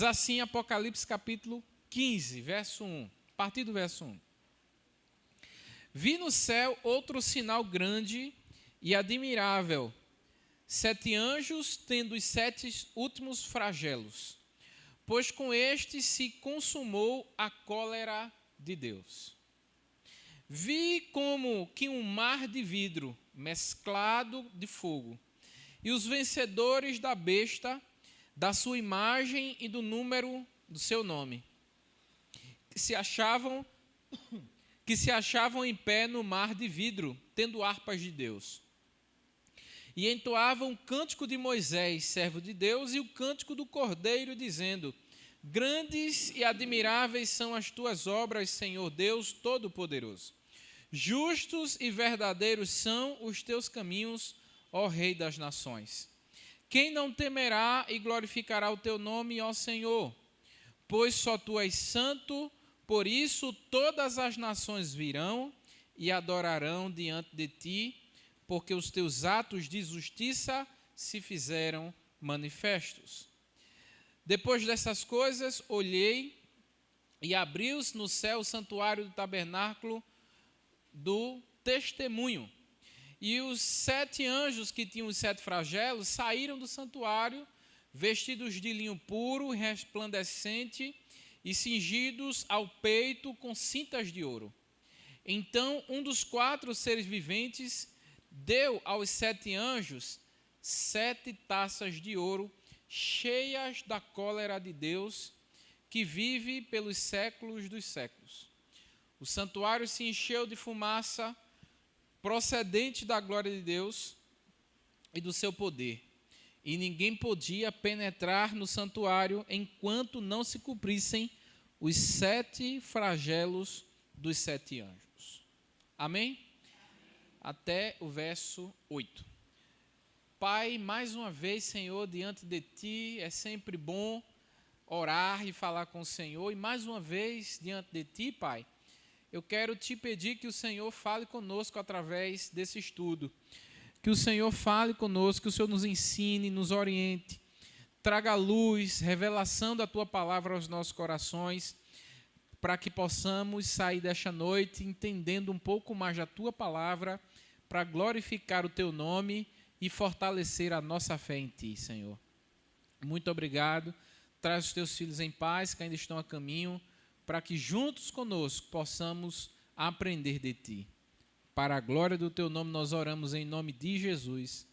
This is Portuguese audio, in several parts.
Diz assim Apocalipse capítulo 15, verso 1, a partir do verso 1. Vi no céu outro sinal grande e admirável, 7 anjos tendo os 7 últimos flagelos, pois com este se consumou a cólera de Deus. Vi como que um mar de vidro mesclado de fogo, e os vencedores da besta, da sua imagem e do número do seu nome, que se achavam em pé no mar de vidro, tendo harpas de Deus. E entoavam o cântico de Moisés, servo de Deus, e o cântico do Cordeiro, dizendo: Grandes e admiráveis são as tuas obras, Senhor Deus Todo-Poderoso. Justos e verdadeiros são os teus caminhos, ó Rei das nações. Quem não temerá e glorificará o teu nome, ó Senhor? Pois só tu és santo, por isso todas as nações virão e adorarão diante de ti, porque os teus atos de justiça se fizeram manifestos. Depois dessas coisas, olhei e abriu-se no céu o santuário do tabernáculo do testemunho. E os 7 anjos que tinham os 7 flagelos saíram do santuário, vestidos de linho puro e resplandecente, e cingidos ao peito com cintas de ouro. Então um dos 4 seres viventes deu aos 7 anjos 7 taças de ouro, cheias da cólera de Deus, que vive pelos séculos dos séculos. O santuário se encheu de fumaça procedente da glória de Deus e do seu poder, e ninguém podia penetrar no santuário enquanto não se cumprissem os 7 flagelos dos 7 anjos. Amém? Até o verso 8. Pai, mais uma vez, Senhor, diante de Ti, é sempre bom orar e falar com o Senhor, e mais uma vez, diante de Ti, Pai, eu quero Te pedir que o Senhor fale conosco através desse estudo, que o Senhor fale conosco, que o Senhor nos ensine, nos oriente, traga luz, revelação da Tua palavra aos nossos corações, para que possamos sair desta noite entendendo um pouco mais da Tua palavra, para glorificar o Teu nome e fortalecer a nossa fé em Ti, Senhor. Muito obrigado. Traz os Teus filhos em paz, que ainda estão a caminho, para que juntos conosco possamos aprender de Ti. Para a glória do Teu nome nós oramos em nome de Jesus.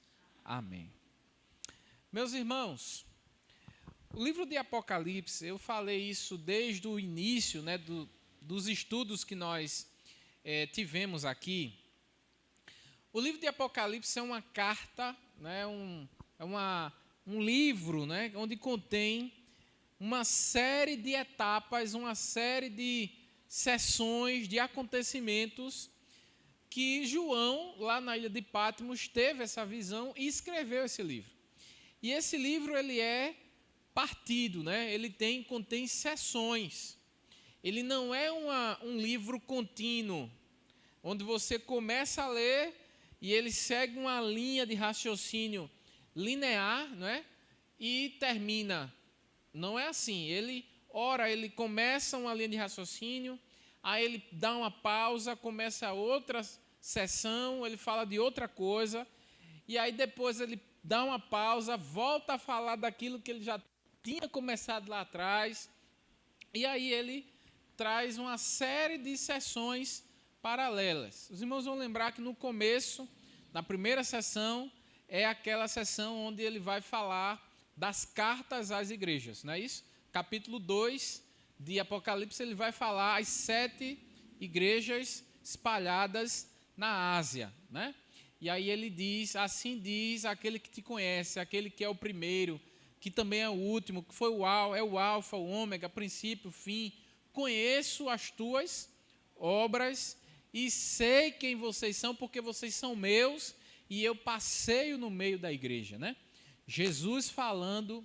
Amém. Meus irmãos, o livro de Apocalipse, eu falei isso desde o início, né, dos estudos que nós tivemos aqui. O livro de Apocalipse é uma carta, né, um livro, né, onde contém uma série de etapas, uma série de sessões, de acontecimentos que João, lá na ilha de Patmos, teve essa visão e escreveu esse livro. E esse livro ele é partido, né? Ele contém sessões. Ele não é um livro contínuo, onde você começa a ler e ele segue uma linha de raciocínio linear, né? E termina. Não é assim. Ele começa uma linha de raciocínio, aí ele dá uma pausa, começa outra sessão, ele fala de outra coisa, e aí depois ele dá uma pausa, volta a falar daquilo que ele já tinha começado lá atrás, e aí ele traz uma série de sessões paralelas. Os irmãos vão lembrar que no começo, na primeira sessão, é aquela sessão onde ele vai falar das cartas às igrejas, não é isso? Capítulo 2 de Apocalipse, ele vai falar as 7 igrejas espalhadas na Ásia, né? E aí ele diz, assim diz aquele que te conhece, aquele que é o primeiro, que também é o último, que foi o alfa, o ômega, princípio, fim. Conheço as tuas obras e sei quem vocês são, porque vocês são meus e eu passeio no meio da igreja, né? Jesus falando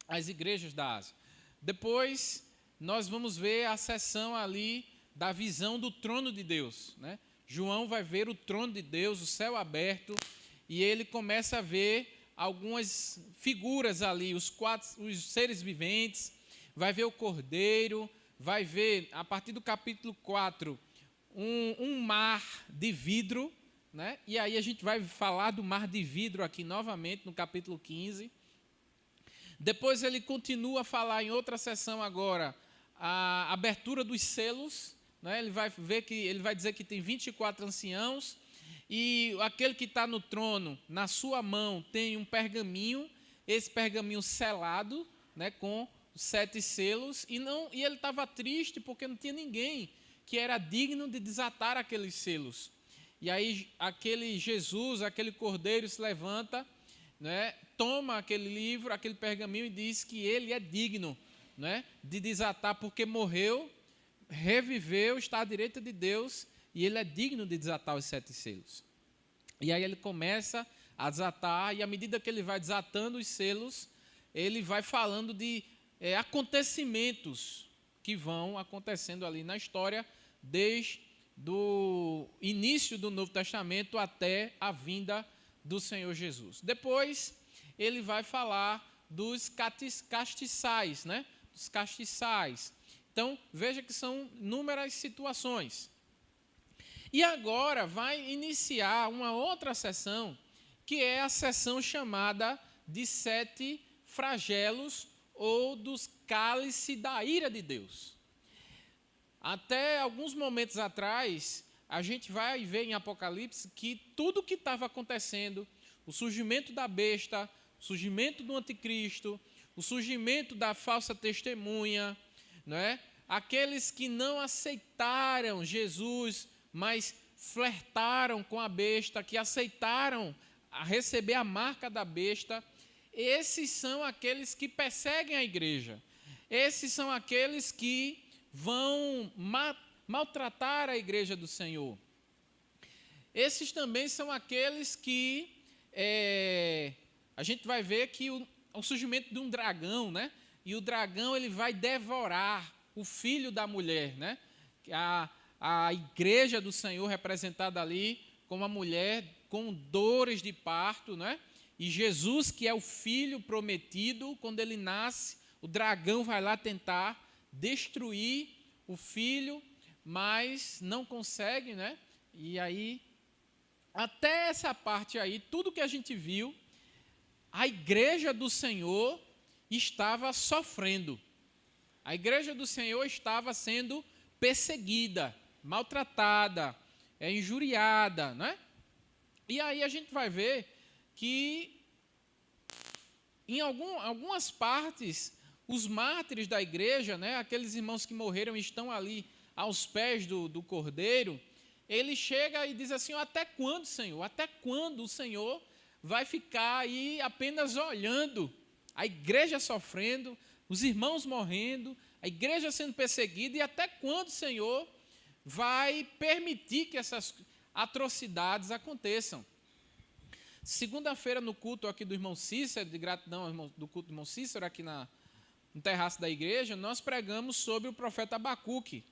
às igrejas da Ásia. Depois, nós vamos ver a sessão ali da visão do trono de Deus, né? João vai ver o trono de Deus, o céu aberto, e ele começa a ver algumas figuras ali, os seres viventes, vai ver o cordeiro, vai ver, a partir do capítulo 4, um mar de vidro, né? E aí a gente vai falar do mar de vidro aqui novamente no capítulo 15. Depois ele continua a falar em outra sessão agora, a abertura dos selos, né? Ele vai dizer que tem 24 anciãos, e aquele que está no trono, na sua mão, tem um pergaminho, esse pergaminho selado, né, com 7 selos, e ele estava triste porque não tinha ninguém que era digno de desatar aqueles selos. E aí aquele Jesus, aquele cordeiro se levanta, né, toma aquele livro, aquele pergaminho e diz que ele é digno, né, de desatar porque morreu, reviveu, está à direita de Deus e ele é digno de desatar os 7 selos. E aí ele começa a desatar e à medida que ele vai desatando os selos, ele vai falando de acontecimentos que vão acontecendo ali na história desde do início do Novo Testamento até a vinda do Senhor Jesus. Depois, ele vai falar dos castiçais, né? Dos castiçais. Então, veja que são inúmeras situações. E agora vai iniciar uma outra sessão, que é a sessão chamada de 7 flagelos ou dos cálices da ira de Deus. Até alguns momentos atrás, a gente vai ver em Apocalipse que tudo o que estava acontecendo, o surgimento da besta, o surgimento do anticristo, o surgimento da falsa testemunha, não é? Aqueles que não aceitaram Jesus, mas flertaram com a besta, que aceitaram receber a marca da besta, esses são aqueles que perseguem a igreja. Esses são aqueles que vão maltratar a igreja do Senhor. Esses também são aqueles que a gente vai ver que o surgimento de um dragão, né? E o dragão ele vai devorar o filho da mulher, né? A igreja do Senhor representada ali como a mulher com dores de parto, né? E Jesus, que é o filho prometido, quando ele nasce, o dragão vai lá tentar destruir o filho, mas não consegue, né? E aí, até essa parte aí, tudo que a gente viu, a igreja do Senhor estava sofrendo. A igreja do Senhor estava sendo perseguida, maltratada, injuriada, né? E aí a gente vai ver que em algumas partes os mártires da igreja, né, aqueles irmãos que morreram estão ali aos pés do Cordeiro, ele chega e diz assim: até quando, Senhor? Até quando o Senhor vai ficar aí apenas olhando a igreja sofrendo, os irmãos morrendo, a igreja sendo perseguida, e até quando o Senhor vai permitir que essas atrocidades aconteçam? Segunda-feira, no culto aqui do irmão Cícero, de gratidão do culto do irmão Cícero, aqui no terraço da igreja, nós pregamos sobre o profeta Abacuque,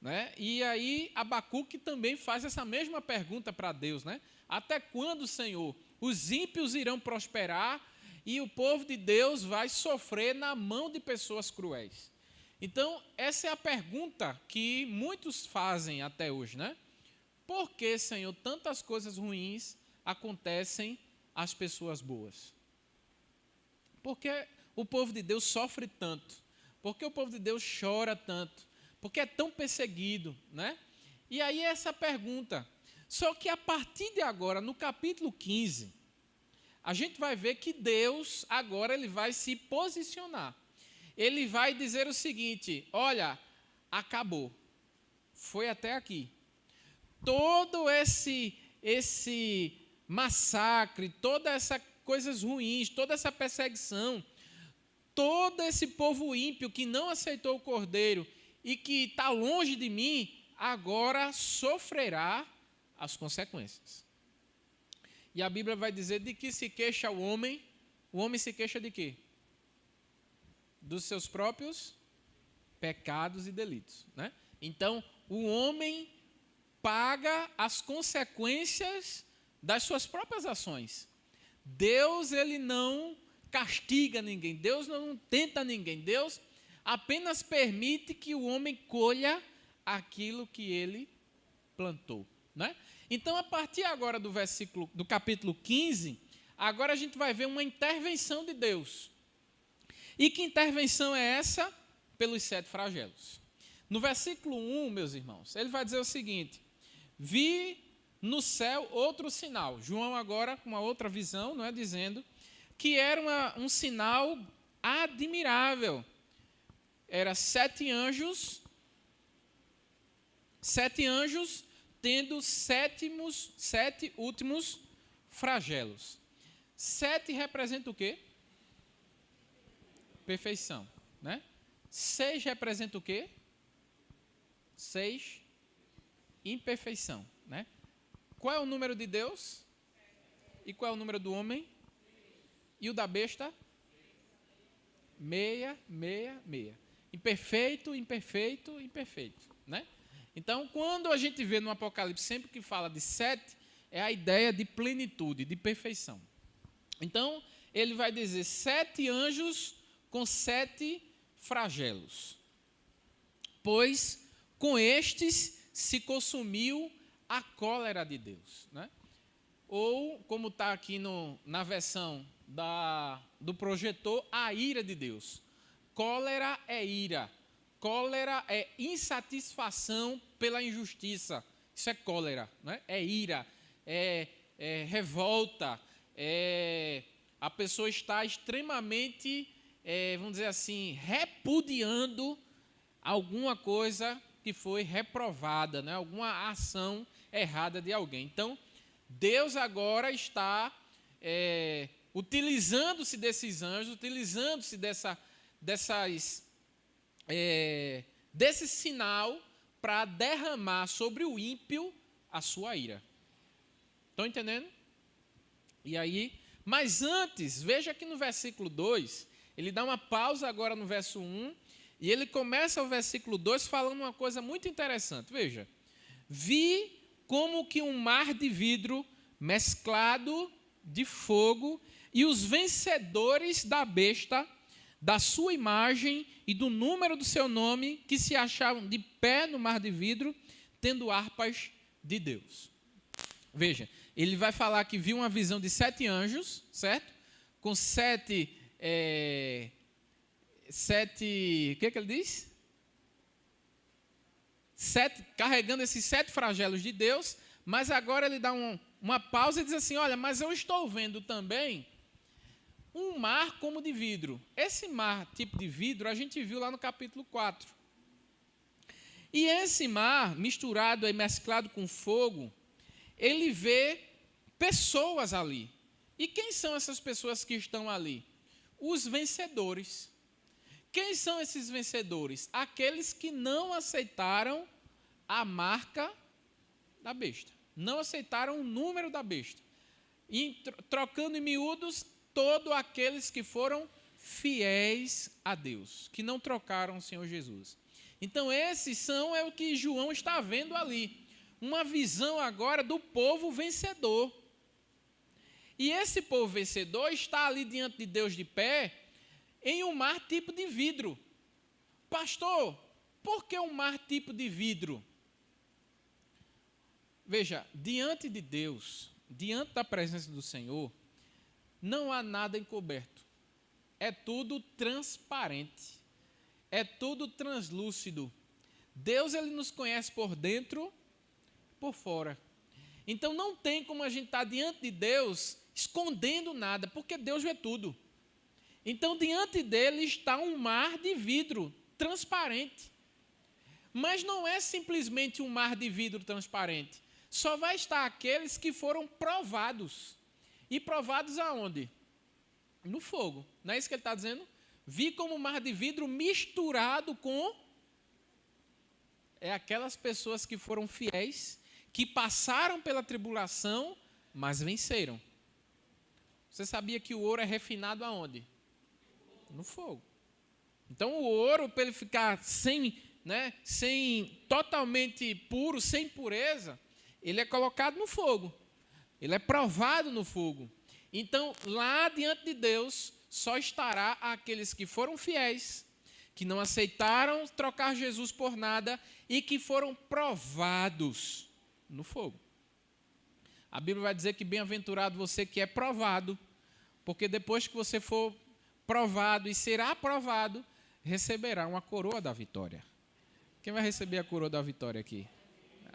né? E aí Abacuque também faz essa mesma pergunta para Deus, né? Até quando, Senhor, os ímpios irão prosperar e o povo de Deus vai sofrer na mão de pessoas cruéis? Então, essa é a pergunta que muitos fazem até hoje, né? Por que, Senhor, tantas coisas ruins acontecem às pessoas boas? Por que o povo de Deus sofre tanto? Por que o povo de Deus chora tanto? Por que é tão perseguido, né? E aí essa pergunta. Só que a partir de agora, no capítulo 15, a gente vai ver que Deus agora ele vai se posicionar. Ele vai dizer o seguinte: olha, acabou. Foi até aqui. Todo esse massacre, todas essas coisas ruins, toda essa perseguição, todo esse povo ímpio que não aceitou o Cordeiro e que está longe de mim, agora sofrerá as consequências. E a Bíblia vai dizer de que se queixa o homem se queixa de quê? Dos seus próprios pecados e delitos, né? Então, o homem paga as consequências das suas próprias ações. Deus, ele não castiga ninguém, Deus não tenta ninguém, Deus apenas permite que o homem colha aquilo que ele plantou, né? Então, a partir agora do capítulo 15, agora a gente vai ver uma intervenção de Deus. E que intervenção é essa? Pelos 7 flagelos. No versículo 1, meus irmãos, ele vai dizer o seguinte: vi no céu outro sinal. João agora com uma outra visão, não é, dizendo que era um sinal admirável. Era 7 anjos tendo 7 últimos flagelos. 7 representa o quê? Perfeição, né? 6 representa o quê? 6, imperfeição, né? Qual é o número de Deus? E qual é o número do homem? E o da besta? 6, 6, 6. Imperfeito, imperfeito, imperfeito, né? Então, quando a gente vê no Apocalipse, sempre que fala de 7, é a ideia de plenitude, de perfeição. Então, ele vai dizer 7 anjos com 7 flagelos. Pois com estes se consumiu a cólera de Deus, né? Ou, como está aqui na versão do projetor, a ira de Deus. Cólera é ira. Cólera é insatisfação pela injustiça. Isso é cólera, né? É ira, é revolta, a pessoa está extremamente, vamos dizer assim, repudiando alguma coisa que foi reprovada, né? Alguma ação errada de alguém. Então, Deus agora está utilizando-se desses anjos, utilizando-se desse sinal para derramar sobre o ímpio a sua ira. Estão entendendo? E aí, mas antes, veja que no versículo 2, ele dá uma pausa agora no verso 1, e ele começa o versículo 2 falando uma coisa muito interessante. Veja, vi como que um mar de vidro mesclado de fogo, e os vencedores da besta, da sua imagem e do número do seu nome, que se achavam de pé no mar de vidro, tendo harpas de Deus. Veja, ele vai falar que viu uma visão de 7 anjos, certo? Com 7, o que ele diz? 7, carregando esses 7 flagelos de Deus, mas agora ele dá uma pausa e diz assim, olha, mas eu estou vendo também um mar como de vidro. Esse mar, tipo de vidro, a gente viu lá no capítulo 4. E esse mar, misturado e mesclado com fogo, ele vê pessoas ali. E quem são essas pessoas que estão ali? Os vencedores. Quem são esses vencedores? Aqueles que não aceitaram a marca da besta. Não aceitaram o número da besta. E, trocando em miúdos, todos aqueles que foram fiéis a Deus, que não trocaram o Senhor Jesus. Então, esses é o que João está vendo ali. Uma visão agora do povo vencedor. E esse povo vencedor está ali diante de Deus de pé, em um mar tipo de vidro. Pastor, por que um mar tipo de vidro? Veja, diante de Deus, diante da presença do Senhor, não há nada encoberto. É tudo transparente. É tudo translúcido. Deus, ele nos conhece por dentro, por fora. Então, não tem como a gente estar diante de Deus escondendo nada, porque Deus vê tudo. Então, diante dele está um mar de vidro transparente. Mas não é simplesmente um mar de vidro transparente. Só vai estar aqueles que foram provados. E provados aonde? No fogo. Não é isso que ele está dizendo? Vi como um mar de vidro misturado com... aquelas pessoas que foram fiéis, que passaram pela tribulação, mas venceram. Você sabia que o ouro é refinado aonde? No fogo. Então, o ouro, para ele ficar totalmente puro, sem pureza, ele é colocado no fogo. Ele é provado no fogo. Então, lá diante de Deus, só estará aqueles que foram fiéis, que não aceitaram trocar Jesus por nada e que foram provados no fogo. A Bíblia vai dizer que bem-aventurado você que é provado, porque depois que você for provado e será aprovado, receberá uma coroa da vitória. Quem vai receber a coroa da vitória aqui?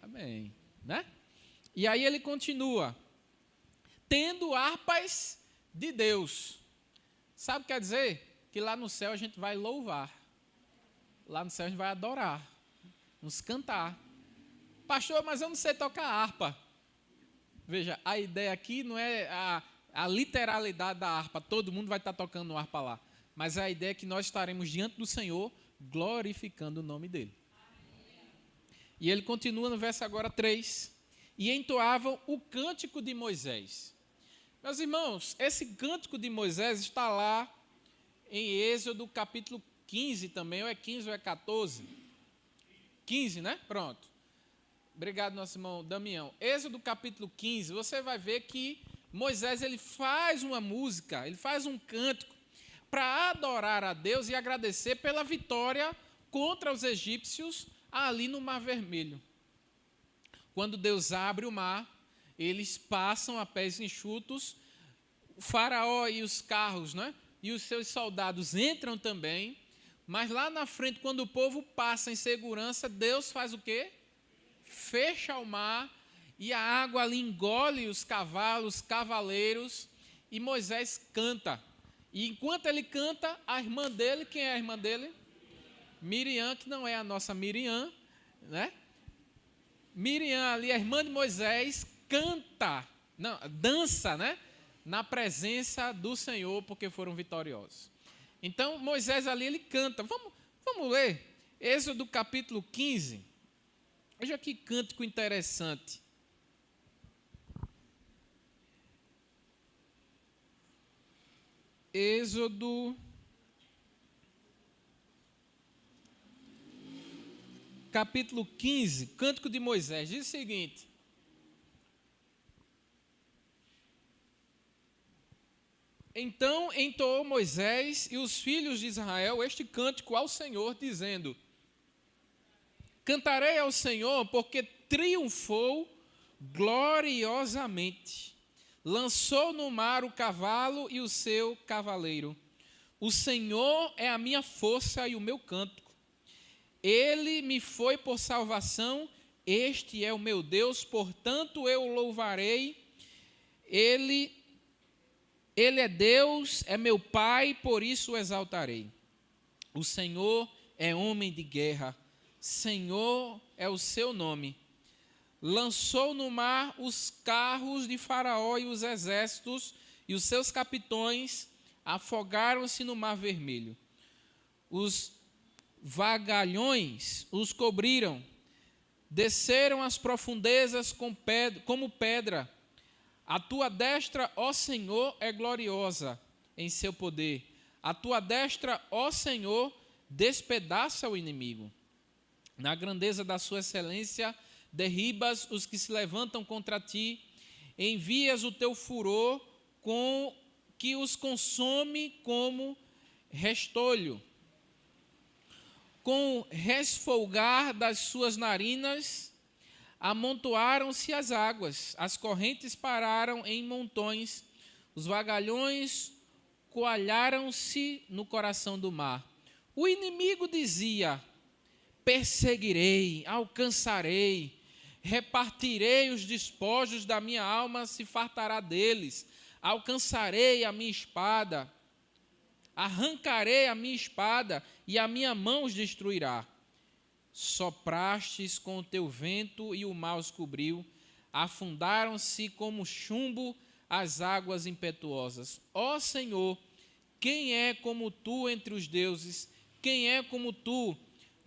Amém. Né? E aí ele continua, tendo harpas de Deus. Sabe o que quer dizer? Que lá no céu a gente vai louvar. Lá no céu a gente vai adorar, nos cantar. Pastor, mas eu não sei tocar harpa. Veja, a ideia aqui não é a literalidade da harpa, todo mundo vai estar tocando harpa lá. Mas a ideia é que nós estaremos diante do Senhor, glorificando o nome dEle. E ele continua no verso agora 3. E entoavam o cântico de Moisés. Meus irmãos, esse cântico de Moisés está lá em Êxodo capítulo 15 também, ou é 15 ou é 14? 15, né? Pronto. Obrigado, nosso irmão Damião. Êxodo capítulo 15, você vai ver que Moisés ele faz uma música, ele faz um cântico para adorar a Deus e agradecer pela vitória contra os egípcios ali no Mar Vermelho. Quando Deus abre o mar, eles passam a pés enxutos, o faraó e os carros, né? E os seus soldados entram também, mas lá na frente, quando o povo passa em segurança, Deus faz o quê? Fecha o mar e a água ali engole os cavalos, cavaleiros, e Moisés canta. E enquanto ele canta, a irmã dele, quem é a irmã dele? Miriam, que não é a nossa Miriam, né? Miriam ali, a irmã de Moisés, canta, não, dança, né? Na presença do Senhor, porque foram vitoriosos. Então, Moisés ali, ele canta. Vamos ler Êxodo capítulo 15. Veja que cântico interessante. Êxodo capítulo 15, cântico de Moisés, diz o seguinte: então entoou Moisés e os filhos de Israel este cântico ao Senhor, dizendo: cantarei ao Senhor, porque triunfou gloriosamente. Lançou no mar o cavalo e o seu cavaleiro. O Senhor é a minha força e o meu cântico. Ele me foi por salvação, este é o meu Deus, portanto eu o louvarei. Ele é Deus, é meu Pai, por isso o exaltarei. O Senhor é homem de guerra, Senhor é o seu nome. Lançou no mar os carros de Faraó e os exércitos, e os seus capitões afogaram-se no Mar Vermelho. Os vagalhões os cobriram, desceram às profundezas como pedra. A tua destra, ó Senhor, é gloriosa em seu poder. A tua destra, ó Senhor, despedaça o inimigo. Na grandeza da sua excelência, derribas os que se levantam contra ti, envias o teu furor com que os consome como restolho. Com resfolgar das suas narinas, amontoaram-se as águas, as correntes pararam em montões, os vagalhões coalharam-se no coração do mar. O inimigo dizia: perseguirei, alcançarei, repartirei os despojos da minha alma, se fartará deles, alcançarei a minha espada, arrancarei a minha espada e a minha mão os destruirá. Soprastes com o teu vento e o mar os cobriu, afundaram-se como chumbo as águas impetuosas. Ó Senhor, quem é como tu entre os deuses? Quem é como tu,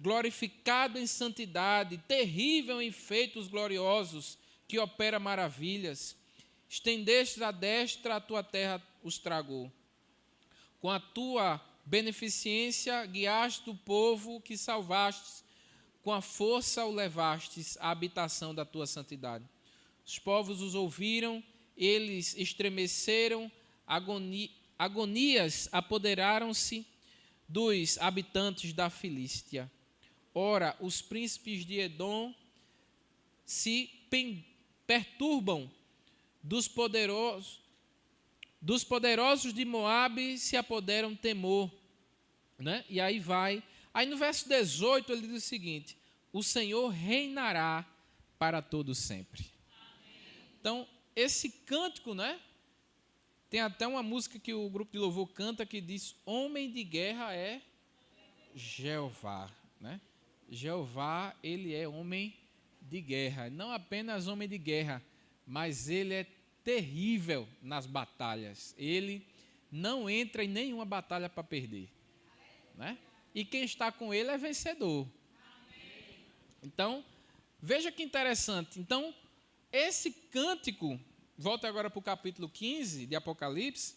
glorificado em santidade, terrível em feitos gloriosos, que opera maravilhas? Estendestes a destra, a tua terra os tragou. Com a tua beneficência guiaste o povo que salvastes, com a força o levastes à habitação da tua santidade. Os povos os ouviram, eles estremeceram, agonias apoderaram-se dos habitantes da Filístia. Ora, os príncipes de Edom se perturbam, dos poderosos de Moabe se apoderam temor. Né? E aí vai. Aí no verso 18 ele diz o seguinte: o Senhor reinará para todo sempre. Então, esse cântico, né? Tem até uma música que o grupo de louvor canta que diz: homem de guerra é Jeová, né? Jeová, ele é homem de guerra, não apenas homem de guerra, mas ele é terrível nas batalhas. Ele não entra em nenhuma batalha para perder, né? E quem está com ele é vencedor. Então, veja que interessante. Então, esse cântico, volta agora para o capítulo 15 de Apocalipse,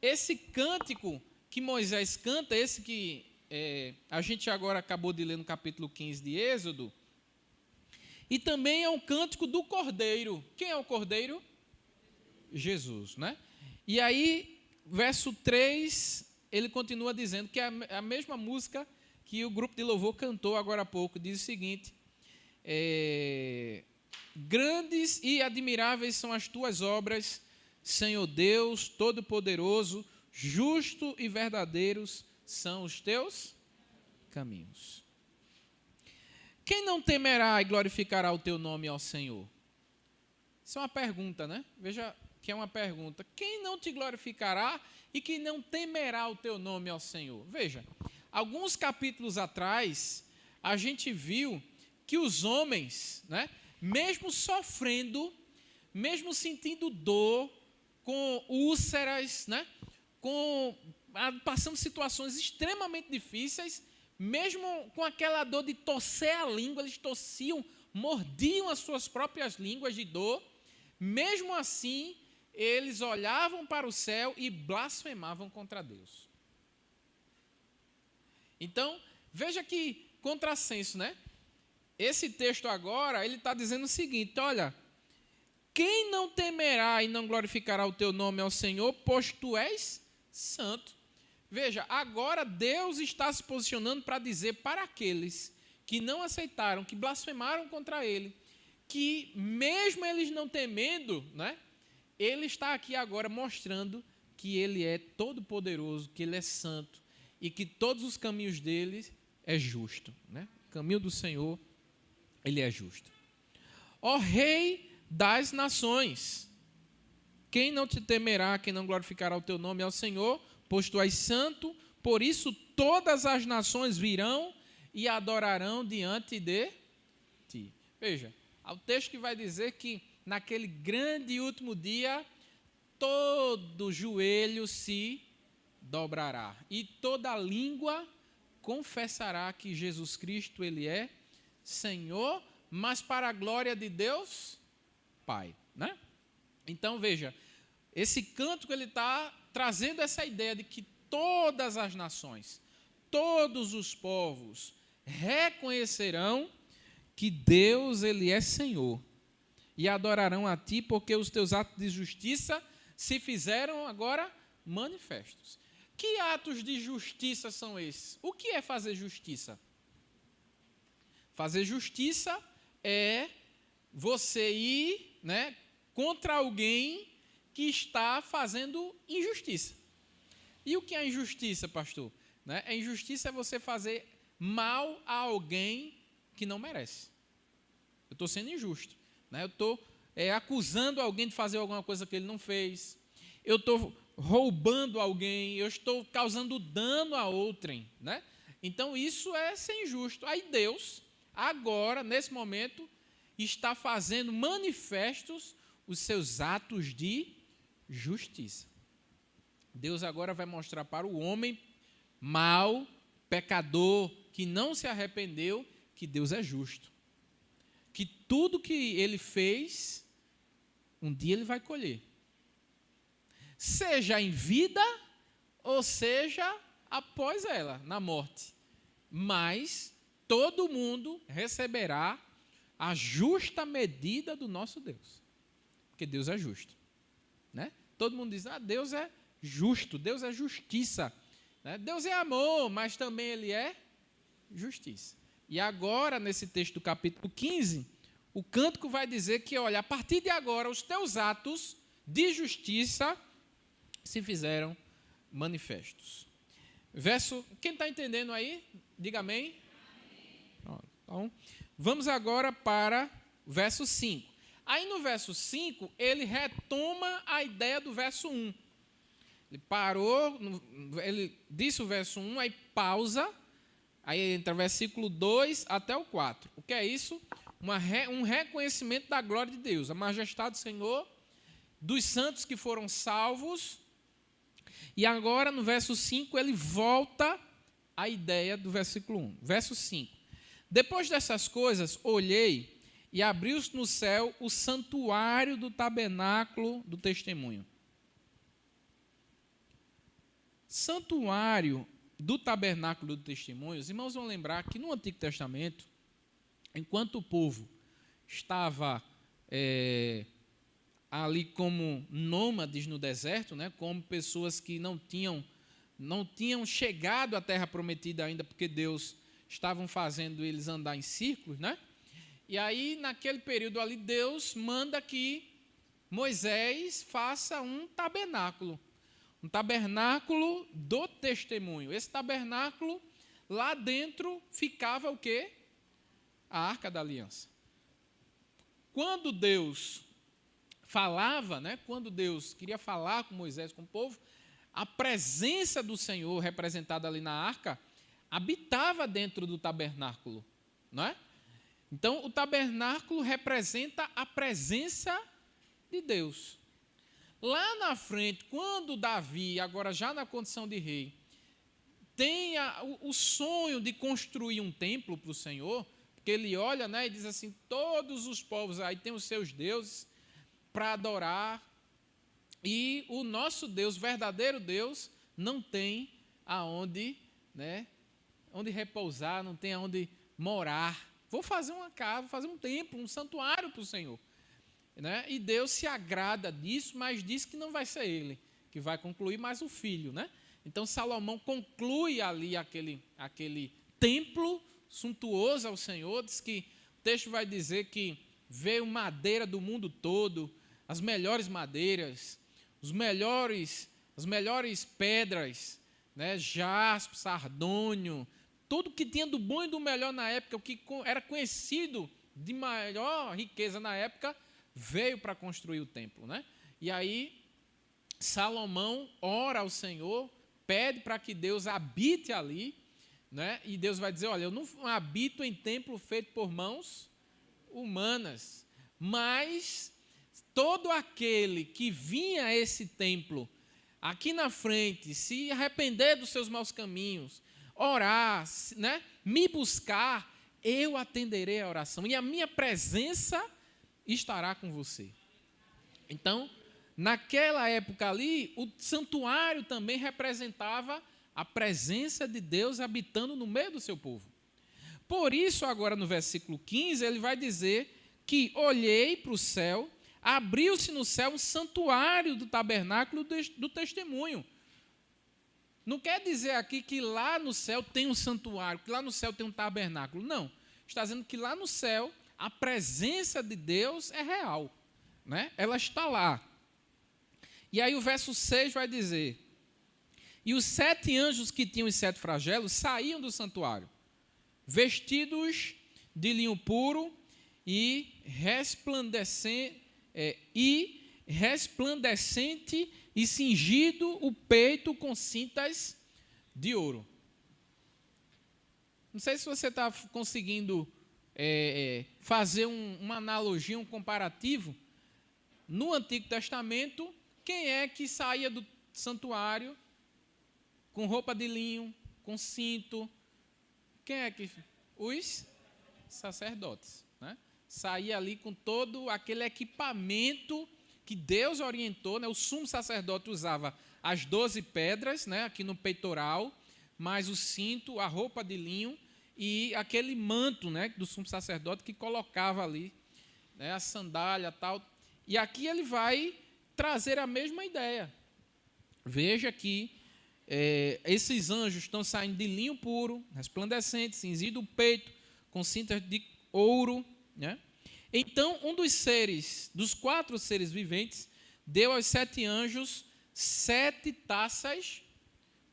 esse cântico que Moisés canta, esse que a gente agora acabou de ler no capítulo 15 de Êxodo, e também é um cântico do Cordeiro. Quem é o Cordeiro? Jesus, né? E aí, verso 3, ele continua dizendo que é a mesma música que o grupo de louvor cantou agora há pouco. Diz o seguinte: grandes e admiráveis são as tuas obras, Senhor Deus Todo-Poderoso, justo e verdadeiros são os teus caminhos. Quem não temerá e glorificará o teu nome ao Senhor? Isso é uma pergunta, né? Veja que é uma pergunta. Quem não te glorificará e que não temerá o teu nome ao Senhor? Veja, alguns capítulos atrás, a gente viu que os homens, né, mesmo sofrendo, mesmo sentindo dor, com úlceras, né, passando situações extremamente difíceis, mesmo com aquela dor de torcer a língua, eles torciam, mordiam as suas próprias línguas de dor, mesmo assim, eles olhavam para o céu e blasfemavam contra Deus. Então, veja que contrassenso, né? Esse texto agora, ele está dizendo o seguinte: olha, quem não temerá e não glorificará o teu nome ao Senhor, pois tu és santo. Veja, agora Deus está se posicionando para dizer para aqueles que não aceitaram, que blasfemaram contra Ele, que mesmo eles não temendo, né, Ele está aqui agora mostrando que Ele é todo-poderoso, que Ele é santo e que todos os caminhos dele é justo, né? O caminho do Senhor, Ele é justo. Ó Rei das nações, quem não te temerá, quem não glorificará o teu nome ao Senhor, pois tu és santo, por isso todas as nações virão e adorarão diante de ti. Veja, há o texto que vai dizer que naquele grande e último dia, todo joelho se dobrará e toda língua confessará que Jesus Cristo, Ele é Senhor, mas para a glória de Deus Pai, né? Então, veja, esse cântico ele está trazendo essa ideia de que todas as nações, todos os povos reconhecerão que Deus, Ele é Senhor e adorarão a Ti, porque os Teus atos de justiça se fizeram agora manifestos. Que atos de justiça são esses? O que é fazer justiça? Fazer justiça é você ir, né, contra alguém que está fazendo injustiça. E o que é injustiça, pastor? Né? A injustiça é você fazer mal a alguém que não merece. Eu estou sendo injusto. Né? Eu estou acusando alguém de fazer alguma coisa que ele não fez. Eu estou roubando alguém. Eu estou causando dano a outrem. Né? Então, isso é ser injusto. Aí Deus, agora, nesse momento, está fazendo manifestos os seus atos de justiça. Deus agora vai mostrar para o homem mau, pecador, que não se arrependeu, que Deus é justo. Que tudo que ele fez, um dia ele vai colher. Seja em vida, ou seja após ela, na morte. Mas todo mundo receberá a justa medida do nosso Deus. Porque Deus é justo. Né? Todo mundo diz, Deus é justo, Deus é justiça. né? Deus é amor, mas também Ele é justiça. E agora, nesse texto do capítulo 15, o cântico vai dizer que, olha, a partir de agora, os teus atos de justiça se fizeram manifestos. Quem está entendendo aí? Diga amém. Então, vamos agora para o verso 5. Aí no verso 5, ele retoma a ideia do verso 1. Ele parou, ele disse o verso 1, aí pausa, aí entra o versículo 2 até o 4. O que é isso? Um reconhecimento da glória de Deus, a majestade do Senhor, dos santos que foram salvos. E agora, no verso 5, ele volta à ideia do versículo 1. Verso 5. Depois dessas coisas, olhei e abriu-se no céu o santuário do tabernáculo do testemunho. Santuário do tabernáculo do testemunho, os irmãos vão lembrar que no Antigo Testamento, enquanto o povo estava ali como nômades no deserto, né, como pessoas que não tinham chegado à terra prometida ainda, porque Deus estavam fazendo eles andar em círculos, né? E aí, naquele período ali, Deus manda que Moisés faça um tabernáculo do testemunho. Esse tabernáculo, lá dentro, ficava o quê? A Arca da Aliança. Quando Deus falava, né, quando Deus queria falar com Moisés, com o povo, a presença do Senhor, representada ali na arca, habitava dentro do tabernáculo, não é? Então, o tabernáculo representa a presença de Deus. Lá na frente, quando Davi, agora já na condição de rei, tem o sonho de construir um templo para o Senhor, porque ele olha, né, e diz assim, todos os povos aí têm os seus deuses para adorar, e o nosso Deus, verdadeiro Deus, não tem aonde, né, onde repousar, não tem aonde morar. Vou fazer uma casa, vou fazer um templo, um santuário para o Senhor. Né? E Deus se agrada disso, mas diz que não vai ser ele que vai concluir, mas o filho. Né? Então Salomão conclui ali aquele templo suntuoso ao Senhor. Diz que o texto vai dizer que veio madeira do mundo todo, as melhores madeiras, as melhores pedras, né? Jaspe, sardônio, tudo que tinha do bom e do melhor na época, o que era conhecido de maior riqueza na época, veio para construir o templo. Né? E aí, Salomão ora ao Senhor, pede para que Deus habite ali, né? E Deus vai dizer, olha, eu não habito em templo feito por mãos humanas, mas todo aquele que vinha a esse templo, aqui na frente, se arrepender dos seus maus caminhos, orar, né, me buscar, eu atenderei a oração e a minha presença estará com você. Então, naquela época ali, o santuário também representava a presença de Deus habitando no meio do seu povo. Por isso, agora no versículo 15, ele vai dizer que olhei para o céu, abriu-se no céu um santuário do tabernáculo do testemunho. Não quer dizer aqui que lá no céu tem um santuário, que lá no céu tem um tabernáculo. Não. Está dizendo que lá no céu a presença de Deus é real. Né? Ela está lá. E aí o verso 6 vai dizer, e os 7 anjos que tinham os 7 flagelos saíam do santuário, vestidos de linho puro e resplandecente e cingido o peito com cintas de ouro. Não sei se você está conseguindo fazer uma analogia, um comparativo. No Antigo Testamento, quem é que saía do santuário com roupa de linho, com cinto? Quem é que? Os sacerdotes. Né? Saía ali com todo aquele equipamento que Deus orientou, né? O sumo sacerdote usava as 12 pedras, né? Aqui no peitoral, mais o cinto, a roupa de linho e aquele manto, né? Do sumo sacerdote que colocava ali, né? A sandália e tal. E aqui ele vai trazer a mesma ideia. Veja que esses anjos estão saindo de linho puro, resplandecente, cingido o peito, com cintas de ouro, né? Então, um dos 4 seres viventes, deu aos 7 anjos 7 taças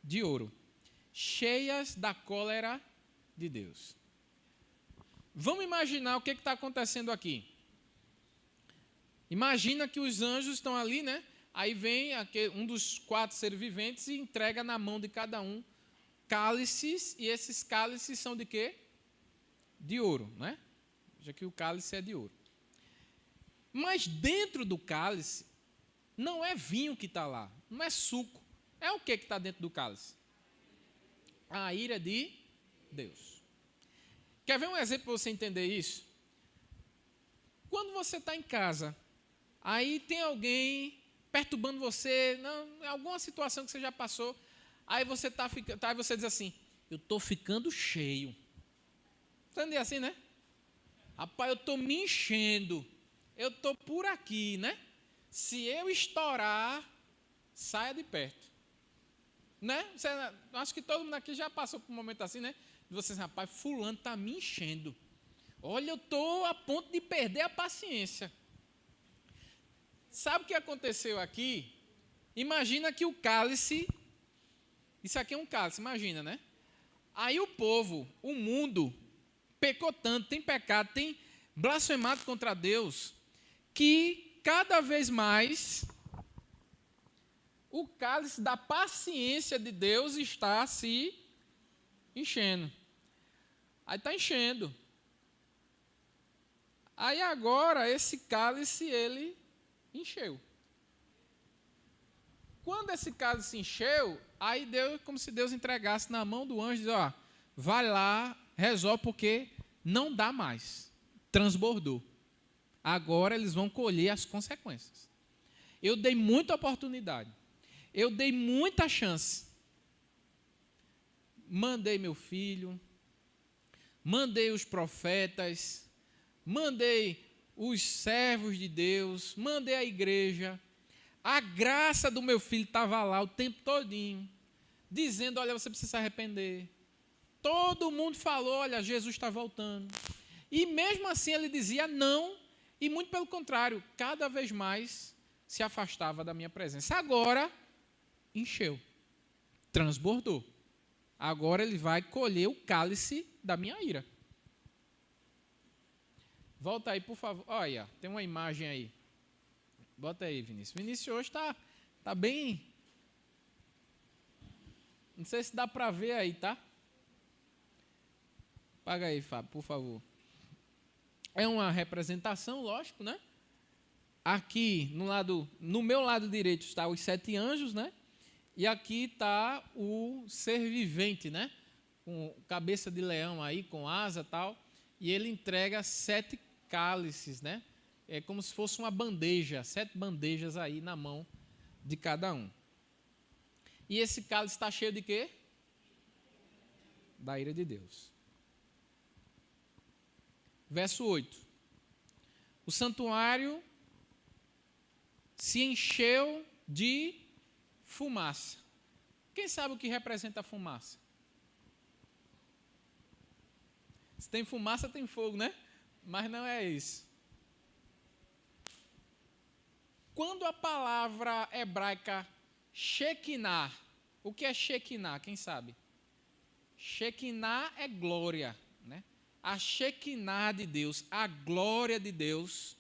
de ouro, cheias da cólera de Deus. Vamos imaginar o que está acontecendo aqui. Imagina que os anjos estão ali, né? Aí vem um dos 4 seres viventes e entrega na mão de cada um cálices, e esses cálices são de quê? De ouro, né? Já que o cálice é de ouro. Mas dentro do cálice, não é vinho que está lá, não é suco. É o que está dentro do cálice? A ira de Deus. Quer ver um exemplo para você entender isso? Quando você está em casa, aí tem alguém perturbando você, alguma situação que você já passou, aí você você diz assim, eu estou ficando cheio. Você não diz assim, né? Rapaz, eu estou me enchendo, eu estou por aqui, né? Se eu estourar, saia de perto. Né? Acho que todo mundo aqui já passou por um momento assim, né? E você diz, rapaz, fulano está me enchendo. Olha, eu estou a ponto de perder a paciência. Sabe o que aconteceu aqui? Imagina que o cálice, isso aqui é um cálice, imagina, né? Aí o povo, o mundo, pecou tanto, tem pecado, tem blasfemado contra Deus, que cada vez mais o cálice da paciência de Deus está se enchendo. Aí está enchendo. Aí agora esse cálice, ele encheu. Quando esse cálice encheu, aí deu como se Deus entregasse na mão do anjo e disse, ó, vai lá, resolve, porque não dá mais. Transbordou. Agora eles vão colher as consequências. Eu dei muita oportunidade. Eu dei muita chance. Mandei meu filho, mandei os profetas, mandei os servos de Deus, mandei a igreja. A graça do meu filho estava lá o tempo todinho, dizendo, olha, você precisa se arrepender. Todo mundo falou, olha, Jesus está voltando. E mesmo assim ele dizia não, e muito pelo contrário, cada vez mais se afastava da minha presença. Agora, encheu, transbordou. Agora ele vai colher o cálice da minha ira. Volta aí, por favor. Olha, tem uma imagem aí. Bota aí, Vinícius. Vinícius hoje está bem... Não sei se dá para ver aí, tá? Paga aí, Fábio, por favor. É uma representação, lógico, né? Aqui, no meu lado direito, está os 7 anjos, né? E aqui está o ser vivente, né? Com cabeça de leão aí, com asa e tal. E ele entrega 7 cálices, né? É como se fosse uma bandeja, 7 bandejas aí na mão de cada um. E esse cálice está cheio de quê? Da ira de Deus. Verso 8. O santuário se encheu de fumaça. Quem sabe o que representa a fumaça? Se tem fumaça, tem fogo, né? Mas não é isso. Quando a palavra hebraica Shekinah, o que é Shekinah? Quem sabe? Shekinah é glória, né? A Shekinah de Deus, a glória de Deus,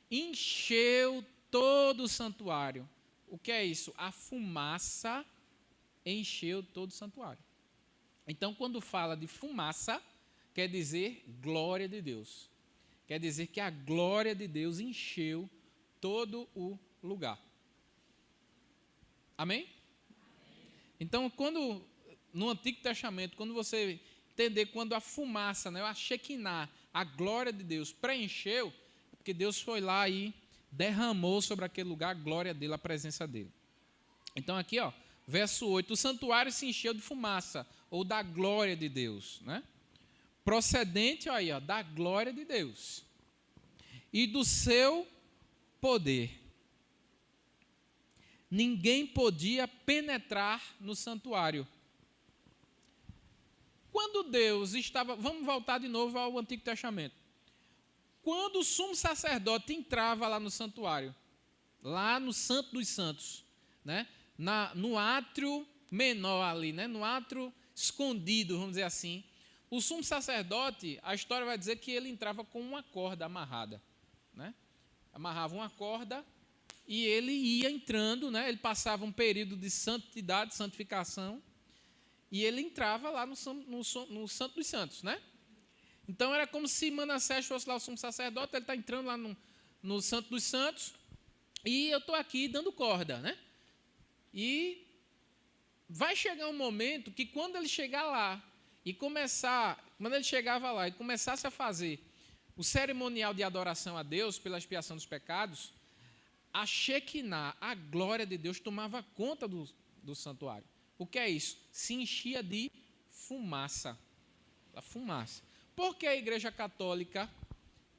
encheu todo o santuário. O que é isso? A fumaça encheu todo o santuário. Então, quando fala de fumaça, quer dizer glória de Deus. Quer dizer que a glória de Deus encheu todo o lugar. Amém? Então, no Antigo Testamento, quando você entender, quando a fumaça, né, a Shekinah, a glória de Deus preencheu, é porque Deus foi lá e derramou sobre aquele lugar a glória dele, a presença dele. Então aqui, ó, verso 8, o santuário se encheu de fumaça, ou da glória de Deus, né? Procedente, ó, aí, ó, da glória de Deus e do seu poder. ninguém podia penetrar no santuário. Quando Deus estava... Vamos voltar de novo ao Antigo Testamento. Quando o sumo sacerdote entrava lá no santuário, lá no Santo dos Santos, né? No átrio menor ali, né? No átrio escondido, vamos dizer assim, o sumo sacerdote, a história vai dizer que ele entrava com uma corda amarrada, né? Amarrava uma corda e ele ia entrando, né? Ele passava um período de santidade, santificação, e ele entrava lá no Santo dos Santos, né? Então era como se Manassés fosse lá o sumo sacerdote, ele está entrando lá no Santo dos Santos, e eu estou aqui dando corda, né? E vai chegar um momento que quando ele chegar lá e quando ele chegava lá e começasse a fazer o cerimonial de adoração a Deus pela expiação dos pecados, a Shekinah, a glória de Deus, tomava conta do santuário. O que é isso? Se enchia de fumaça. A fumaça. Porque a Igreja Católica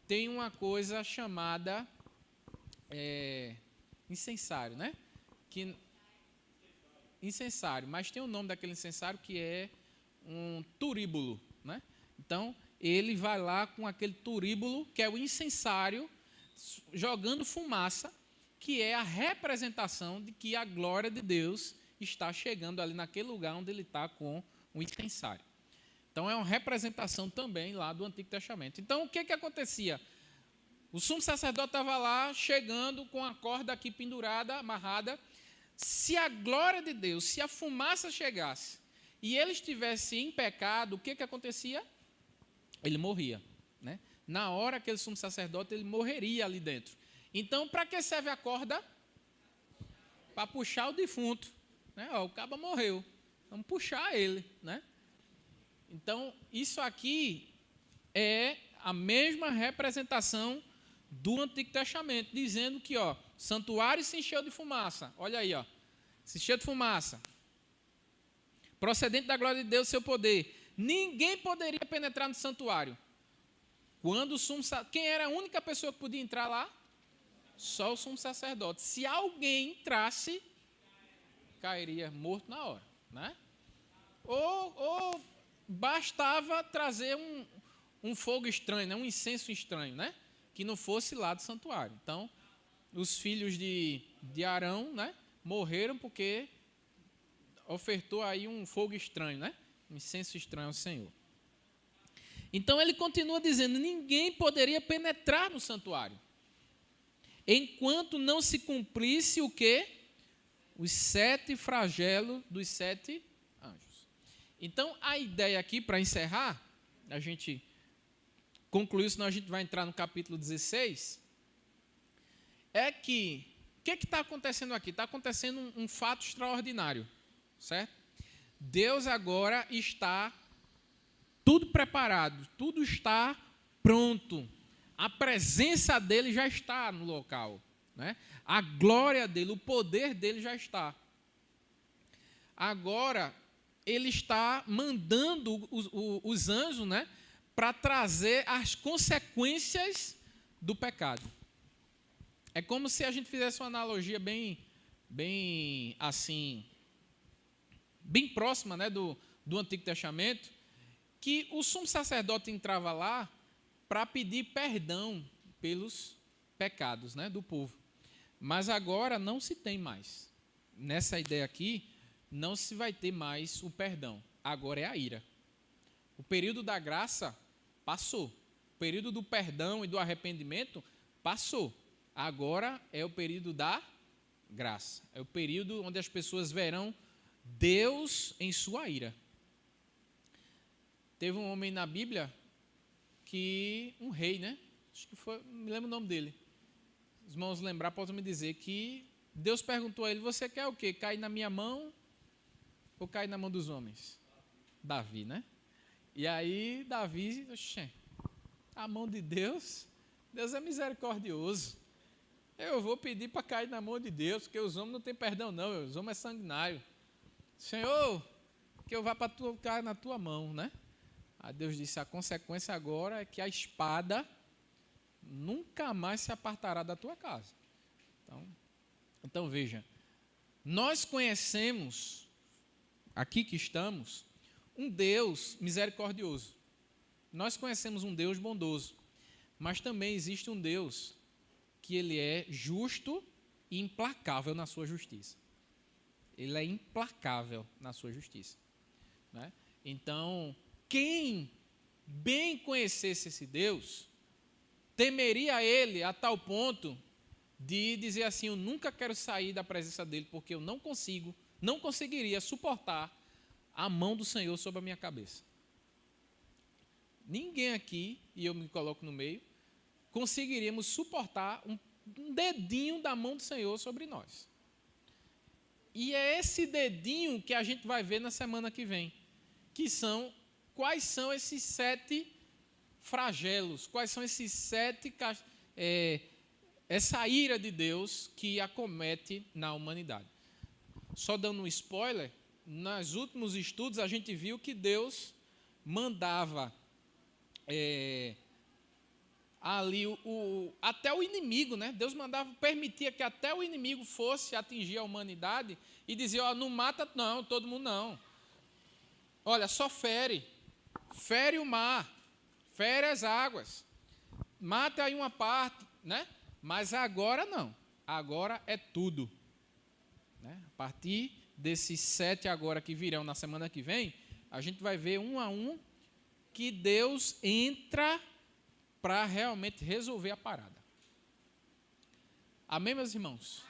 tem uma coisa chamada incensário, né? Incensário, mas tem o nome daquele incensário que é um turíbulo, né? Então, ele vai lá com aquele turíbulo, que é o incensário, jogando fumaça, que é a representação de que a glória de Deus está chegando ali naquele lugar onde ele está com o incensário. Então, é uma representação também lá do Antigo Testamento. Então, o que acontecia? O sumo sacerdote estava lá, chegando com a corda aqui pendurada, amarrada. Se a glória de Deus, se a fumaça chegasse e ele estivesse em pecado, o que acontecia? Ele morria, né? Na hora que ele sumo sacerdote, ele morreria ali dentro. Então, para que serve a corda? Para puxar o defunto, né? O caba morreu, vamos puxar ele, né? Então, isso aqui é a mesma representação do Antigo Testamento, dizendo que, o santuário se encheu de fumaça. Olha aí, se encheu de fumaça. Procedente da glória de Deus, seu poder. Ninguém poderia penetrar no santuário. Quando o sumo sacerdote... Quem era a única pessoa que podia entrar lá? Só o sumo sacerdote. Se alguém entrasse, cairia morto na hora, né? Ou bastava trazer um fogo estranho, né? Um incenso estranho, né? Que não fosse lá do santuário. Então, os filhos de Arão, né? Morreram porque ofertou aí um fogo estranho, né? Um incenso estranho ao Senhor. Então, ele continua dizendo, ninguém poderia penetrar no santuário, enquanto não se cumprisse o quê? Os 7 flagelos dos 7 anjos. Então, a ideia aqui, para encerrar, a gente concluir, senão a gente vai entrar no capítulo 16, é que, o que está acontecendo aqui? Está acontecendo um fato extraordinário, certo? Deus agora está tudo preparado, tudo está pronto. A presença dele já está no local, né? A glória dele, o poder dele já está. Agora, ele está mandando os anjos, né, para trazer as consequências do pecado. É como se a gente fizesse uma analogia bem assim, bem próxima, né, do Antigo Testamento, que o sumo sacerdote entrava lá para pedir perdão pelos pecados, né, do povo. Mas agora não se tem mais. Nessa ideia aqui, não se vai ter mais o perdão. Agora é a ira. O período da graça passou. O período do perdão e do arrependimento passou. Agora é o período da graça. É o período onde as pessoas verão Deus em sua ira. Teve um homem na Bíblia que, um rei, né? Acho que foi, não me lembro o nome dele. Os irmãos lembrar, podem me dizer que Deus perguntou a ele, você quer o quê? Cair na minha mão ou cair na mão dos homens? Davi, né? E aí, Davi, a mão de Deus, Deus é misericordioso. Eu vou pedir para cair na mão de Deus, porque os homens não têm perdão, não. Os homens são sanguinários. Senhor, que eu vá para cair na tua mão, né? Aí Deus disse, a consequência agora é que a espada nunca mais se apartará da tua casa. Então veja, Nós conhecemos, aqui que estamos, um Deus misericordioso. Nós conhecemos um Deus bondoso. Mas também existe um Deus que ele é justo e implacável na sua justiça. Ele é implacável na sua justiça, né? Então, quem bem conhecesse esse Deus, temeria ele a tal ponto de dizer assim: eu nunca quero sair da presença dele, porque eu não conseguiria suportar a mão do Senhor sobre a minha cabeça. Ninguém aqui, e eu me coloco no meio, conseguiríamos suportar um dedinho da mão do Senhor sobre nós. E é esse dedinho que a gente vai ver na semana que vem, que são, quais são esses 7 flagelos, quais são esses 7, essa ira de Deus que acomete na humanidade. Só dando um spoiler, nos últimos estudos a gente viu que Deus mandava ali até o inimigo, né? Deus permitia que até o inimigo fosse atingir a humanidade e dizia: ó, não mata não, todo mundo não. Olha, só fere o mar, fere as águas, mata aí uma parte, né? Mas agora não, agora é tudo, né? A partir desses 7 agora que virão na semana que vem, a gente vai ver um a um que Deus entra para realmente resolver a parada. Amém, meus irmãos?